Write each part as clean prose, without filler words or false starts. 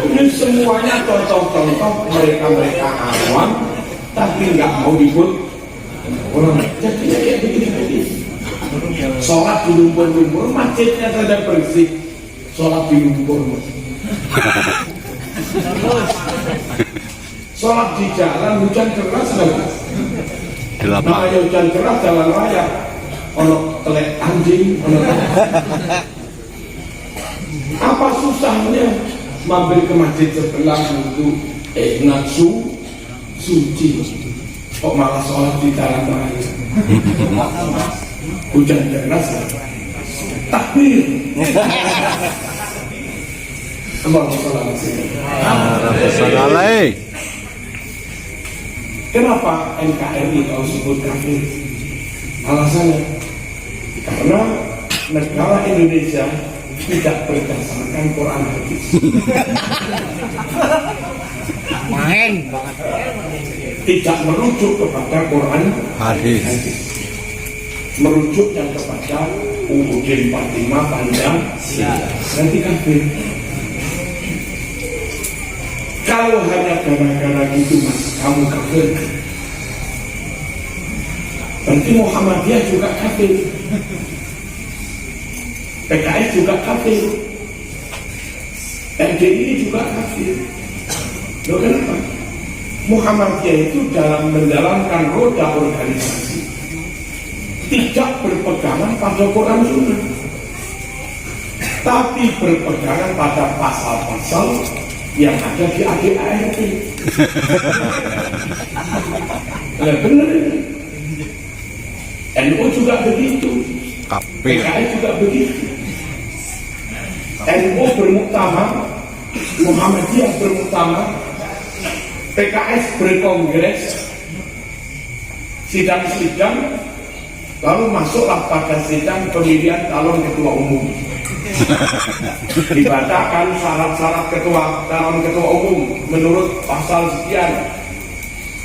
Ini semuanya contoh-contoh mereka awam tapi nggak mau ikut orang. Jadi kayak begini. Sholat di lumpur-lumpur, masjidnya saja bersih. Sholat di lumpur. Sholat di jalan hujan deras lagi. Namanya hujan deras jalan raya. Ono telek anjing. Apa susahnya mampir ke masjid sebelah untuk suci? Kok malah sholat di jalan raya? Hujan deras, takbir. Kenapa NKRI kau sebut kafir? Alasannya karena negara Indonesia tidak berdasarkan Quran hadis. Main banget. Tidak merujuk kepada Quran hadis. Merujuknya kepada Uudin 45 Pancasila. Nanti kafir. Kalau hanya gara-gara gitu mas, kamu kafir. Berarti Muhammadiyah juga kafir. PKS juga kafir. MDI juga kafir. Loh kenapa? Muhammadiyah itu dalam menjalankan roda organisasi tidak berpegangan pada Quran Sunnah, tapi berpegangan pada pasal-pasal yang ada di ADART. Nah, benar. NU juga begitu, PKS juga begitu. NU bermuktamar, Muhammadiyah bermuktamar, PKS berkongres, sidang-sidang, lalu masuklah pada sidang pemilihan calon ketua umum. Dibacakan syarat-syarat calon ketua umum menurut pasal sekian.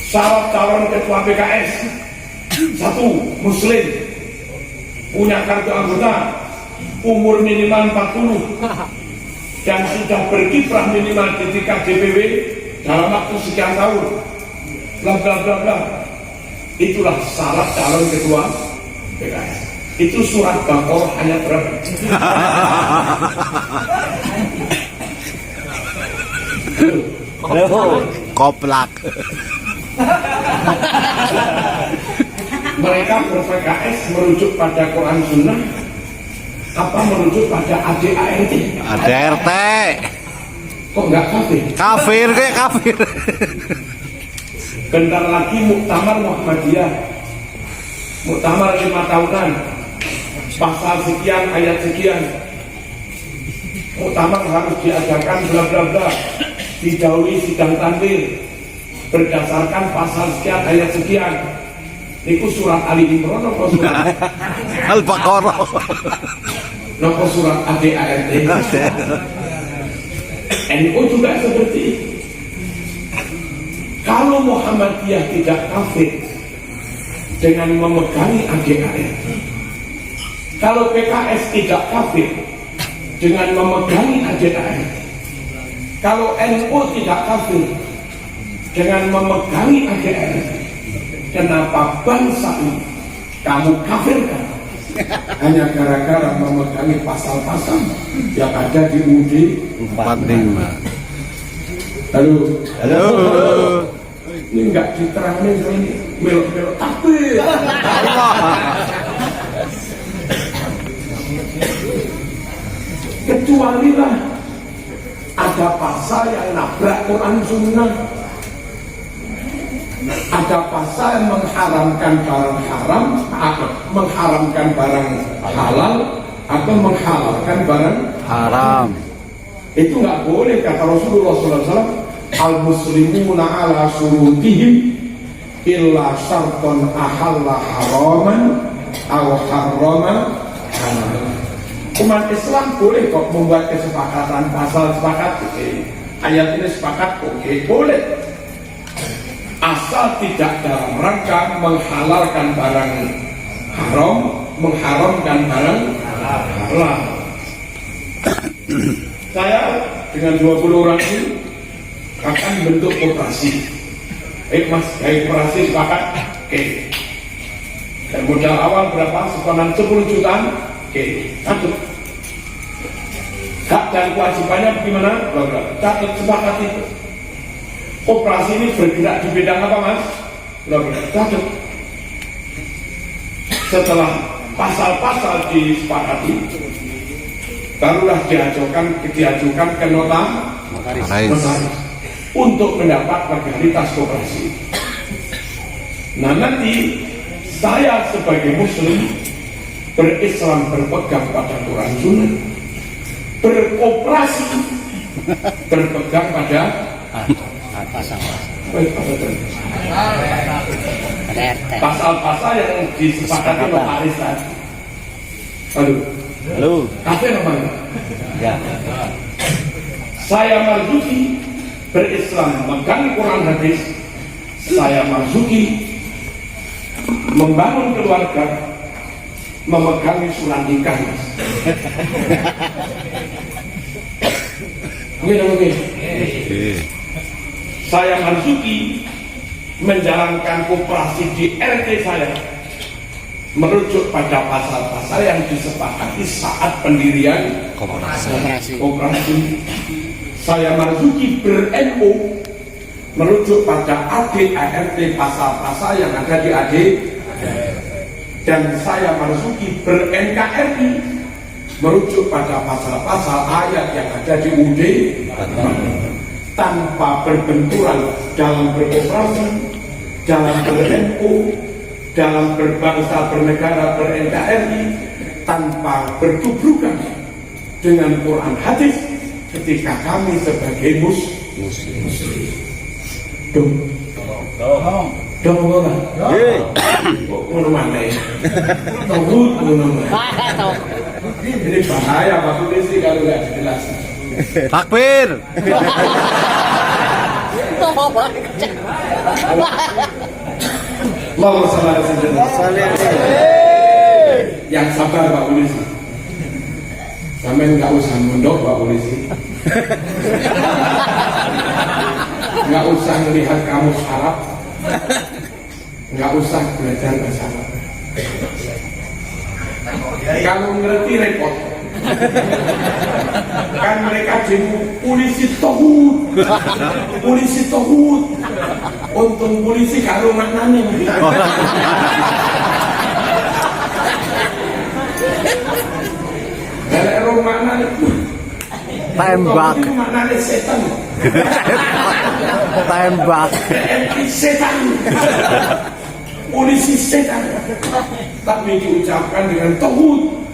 Syarat calon ketua PKS: 1. Muslim, punya kartu anggota, umur minimal 40, dan sudah berkiprah minimal di tingkat DPW dalam waktu sekian tahun. Bla bla bla bla. Itulah syarat calon ketua PKS. Itu surat Baqarah hanya berapa? Koplak. Mereka ber-PKS merujuk pada Quran Sunnah apa merujuk pada ADART? ADART. Kok nggak kafir? Kafir kayak kafir. Bentar lagi muktamar Muhammadiyah, muktamar 5 tahunan, pasal sekian ayat sekian, muktamar harus diadakan bla bla bla, didahului sidang tanwir berdasarkan pasal sekian ayat sekian. Itu surat Ali Imran atau surat Al-Baqarah? Nopo surat ADART? NU juga seperti itu. Kalau Muhammadiyah tidak kafir dengan memegangi ADART, kalau PKS tidak kafir dengan memegangi ADART, kalau NU tidak kafir dengan memegangi ADART, kenapa bangsa ini kamu kafirkan hanya gara-gara memegangi pasal-pasal yang ada di UUD 45? Halo. Ini enggak diterangin ini melok-melok takbir. Kecuali lah ada pasal yang nabrak Quran Sunnah, ada pasal yang mengharamkan barang haram, atau mengharamkan barang halal, atau menghalalkan barang haram. Itu nggak boleh, kata Rasulullah SAW. Al-muslimuna ala surutihim illa syarton ahalla haraman aw harrama halal. Umat Islam boleh kok membuat kesepakatan pasal sepakat, ayat ini sepakat, boleh, asal tidak dalam rangka menghalalkan barang haram, mengharamkan barang Nah, saya dengan 20 orang ini akan bentuk koperasi. Mas, koperasi sepakat? Oke. Dan modal awal berapa? Setonan 10 jutaan? Oke, satu. Hak dan kewajibannya bagaimana? Catat sepakat itu. Koperasi ini bergerak di bidang apa, Mas? Catat. Setelah pasal-pasal disepakati, barulah diajukan ke notaris untuk mendapat legalitas koperasi. Nah, nanti saya sebagai muslim berislam berpegang pada Quran Sunnah, berkoperasi berpegang pada pasal-pasal yang disepakati notaris tadi. Halo. Kafir namanya. Ya. Saya Marzuki berislam memegang Quran hadis. Saya Marzuki membangun keluarga, memegangi surat nikah. Mungkin. Saya Marzuki menjalankan koperasi di RT saya merujuk pada pasal-pasal yang disepakati saat pendirian koperasi. Saya Marzuki ber-NU merujuk pada ADART pasal-pasal yang ada di AD, dan saya Marzuki ber-NKRI merujuk pada pasal-pasal ayat yang ada di UD, tanpa berbenturan dalam beroperasi, dalam ber-NU, dalam berbangsa, bernegara, ber-NKRI, tanpa bertubrukan dengan Quran hadis ketika kami sebagai muslim. Dong. Ini bahaya Pak Polisi kalau nggak dijelasin. Takbir. Allahumma shalli ala sayyidina. Yang sabar Pak Polisi. Sampai nggak usah mondok Pak Polisi. Nggak usah melihat kamus Arab, nggak usah belajar bahasa Arab. Kalau ngerti repot. Kan mereka jadi polisi tohut. Untung polisi kalau maknanya. Kalau maknanya Tembak. maknanya setan. Tembak. Setan. Polisi setan. Tapi diucapkan dengan tohut.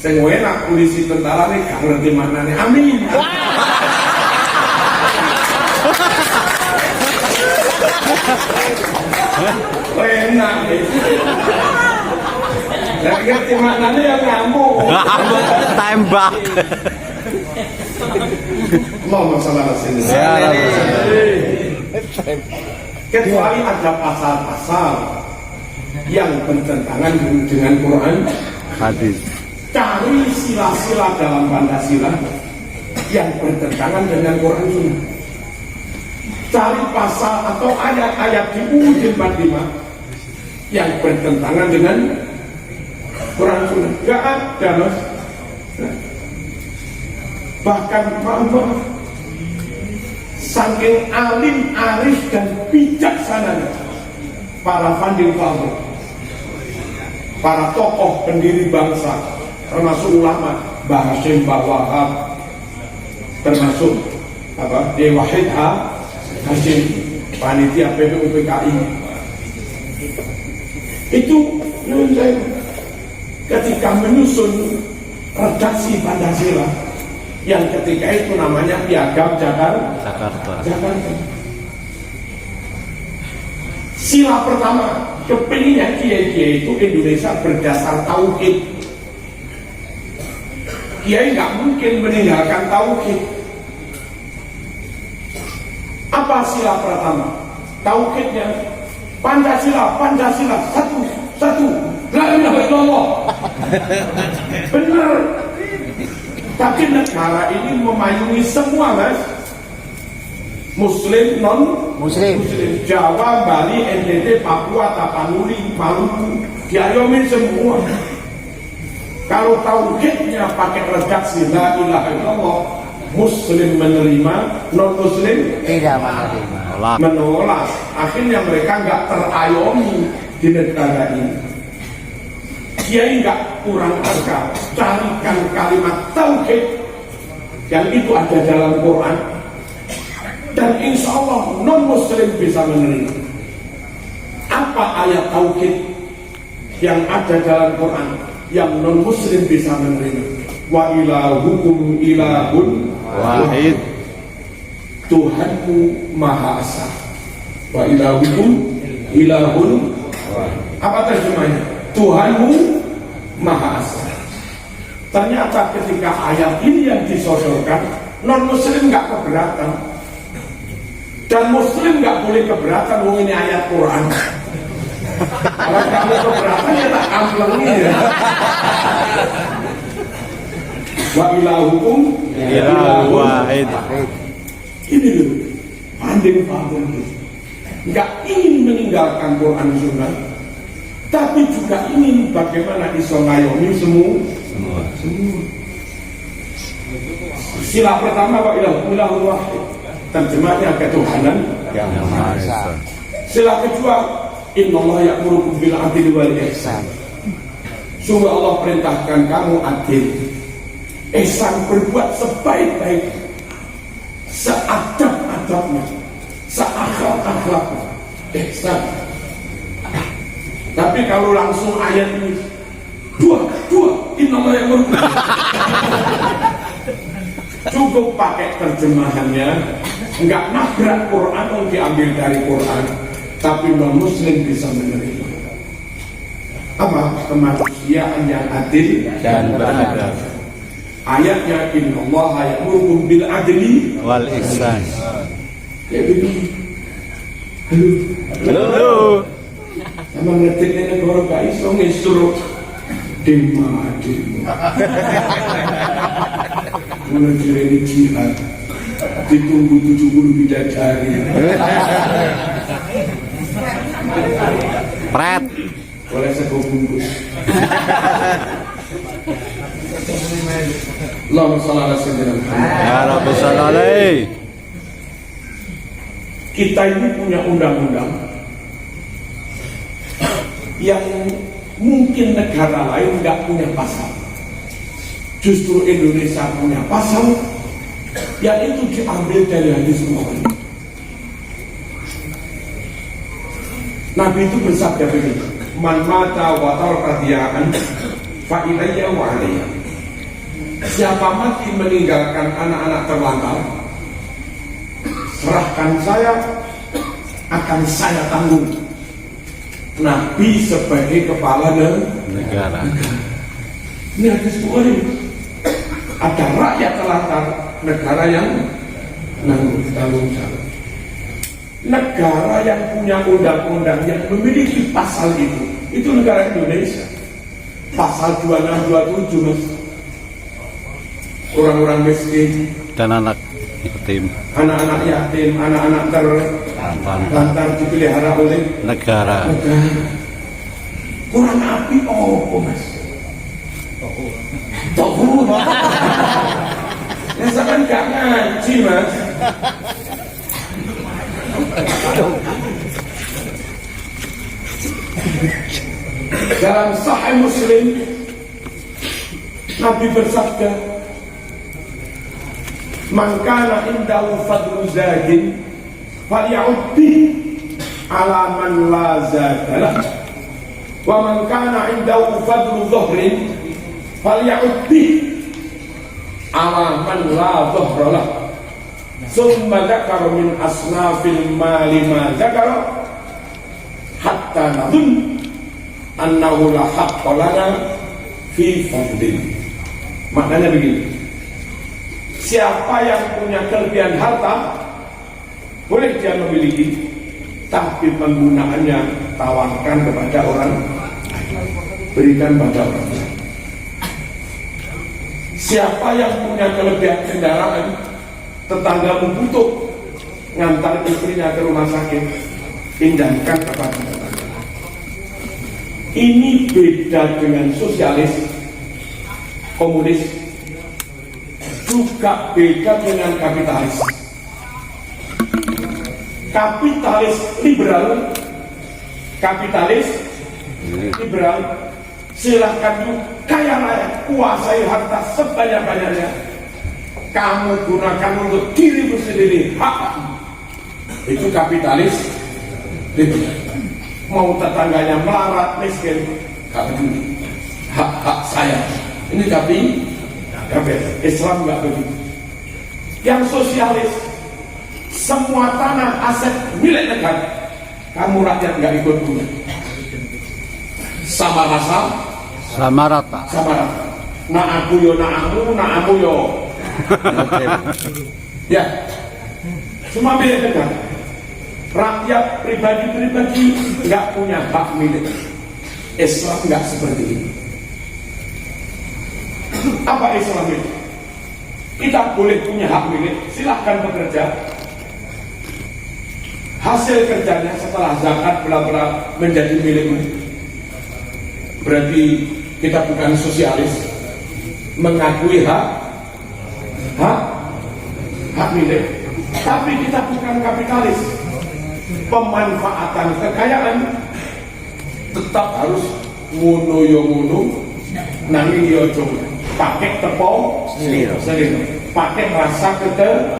Sing enak polisi tentara nih gak ngerti maknanya. Amin. Enak nih. Gak ngerti maknanya yang ngamuk. Tembak. Allahumma shalli ala sayyidina. Kecuali ada pasal-pasal yang bertentangan dengan Quran Hadis. Cari sila-sila dalam Pancasila yang bertentangan dengan Quran Sunnah. Cari pasal atau ayat-ayat di UUD 45 yang bertentangan dengan Quran Sunnah. Gak ada, Mas. Bahkan maaf, saking alim, arif dan bijaksananya para founding father, para tokoh pendiri bangsa, termasuk ulama, Mbah Hasyim, Mbah Wahab, termasuk Dewa Wahid Hasyim, panitia PPUPKI. Itu ketika menyusun redaksi Pancasila yang ketika itu namanya Piagam Jakarta. Sila pertama, kepinginnya kiai-kiai itu Indonesia berdasar tauhid. Kiai nggak mungkin meninggalkan tauhid. Apa sila pertama? Tauhidnya Pancasila satu. La ilaha illallah. Benar. Tapi negara ini memayungi semua, Mas. Muslim, non Muslim. Jawa, Bali, NTT, Papua, Tapanuli, Maluku, diayomi semua. Kalau tauhidnya pakai redaksi la ilaha illallah, Muslim menerima, non Muslim Tidak menerima. menolak. Akhirnya mereka nggak terayomi di negara ini. Kiai nggak kurang ajar, carikan kalimat tauhid yang itu ada dalam Quran, dan insya Allah non Muslim bisa menerima. Apa ayat tauhid yang ada dalam Quran yang non Muslim bisa menerima? Wa ilahukum ilahun Wahid. Tuhanku Maha Esa. Wa ilahukum ilahun. Apa terjemahnya? Tuhanmu Maha Esa. Ternyata ketika ayat ini yang disodorkan, non Muslim nggak keberatan, dan Muslim nggak boleh keberatan. Oh, ini ayat Quran. Kalau kamu keberatan ya tak kamplengi ya. Wa ilahukum Ilah wahid. ini loh, panding-panding nggak ingin meninggalkan Quran Sunnah, tapi juga ingin bagaimana iso ngayomi semua. Sila pertama wa ilahul wahid, terjemahnya ketuhanan Yang Maha Esa. Sila kedua, innallaha ya'murukum bil adli wal ihsan. Sungguh Allah perintahkan kamu adil, ihsan, berbuat sebaik-baik, seadab-adabnya, seakhlak-akhlaknya, ihsan. Tapi kalau langsung ayat ini dua, innallaha ya'murukum, cukup pakai terjemahannya, nggak nabrak Quran, diambil dari Quran, tapi non Muslim bisa menerima. Apa? Kemanusiaan yang adil Dan beradab. Ayatnya innallaha ya'murukum bil adli Wal ihsan. ya begini. Halo. Sama ngetik ini negara gak iso ngisur dema. Mulai ini jihad ditunggu 70 bidadari. Pret. Boleh saya bungkus. Allahumma shalli ala sayyidina Muhammad. Ya Rabbi sallallahu. Kita ini punya undang-undang yang mungkin negara lain nggak punya pasal. Justru Indonesia punya pasal yang itu diambil dari hadis Bukhari. Nabi itu bersabda begini, man mata wa taraka diya'an fa ilayya wa alayya. Siapa mati meninggalkan anak-anak terlantar, serahkan saya, akan saya tanggung. Nabi sebagai kepala Negara. ini hadis Bukhari. Ada rakyat terlantar, negara yang tanggung jawab. Negara yang punya undang-undang yang memiliki pasal itu negara Indonesia. Pasal 2627, Mas. Orang-orang miskin, Dan anak yatim. anak-anak yatim, anak-anak terlantar dipelihara oleh Negara. negara. Kurang api apa, Mas? Tohut. Ya sampean gak ngaji, Mas. Dalam Sahih Muslim, Nabi bersabda, man kana indahu fadlu zadin falya'ud ala man la zadalah, wa man kana indahu fadlu dhuhrin falya'ud ala man la dhuhralah. Summa dzakara min asnafil mali ma dzakara hatta nadhun annahu la haqqa lana fi fadlin. Maknanya begini, siapa yang punya kelebihan harta boleh dia memiliki, tapi penggunaannya tawarkan kepada orang lain. berikan pada orang lain. Siapa yang punya kelebihan kendaraan, tetangga butuh ngantar istrinya ke rumah sakit, pindahkan kepada tetangga. Ini beda dengan sosialis, komunis, juga beda dengan kapitalis. Kapitalis liberal, silahkan kaya raya, kuasai harta sebanyak-banyaknya, kamu gunakan untuk dirimu sendiri, hak. Itu kapitalis liberal. Mau tetangganya melarat, miskin, gak peduli, hak saya. Ini tapi Islam gak begitu. Yang sosialis, semua tanah aset milik negara, kamu rakyat gak ikut guna. Sama rasa, Sama rata. sama rata. Nak aku yo, nak aku yo. Ya, semua milik negara. Rakyat pribadi nggak punya hak milik. Islam nggak seperti ini. Apa Islam itu? Kita boleh punya hak milik, silahkan bekerja. Hasil kerjanya setelah zakat bla menjadi milikmu. Berarti kita bukan sosialis, mengakui hak milik. Tapi kita bukan kapitalis. Pemanfaatan kekayaan tetap harus ngono yo ngono, nanging yo pakai tepung, pakai rasa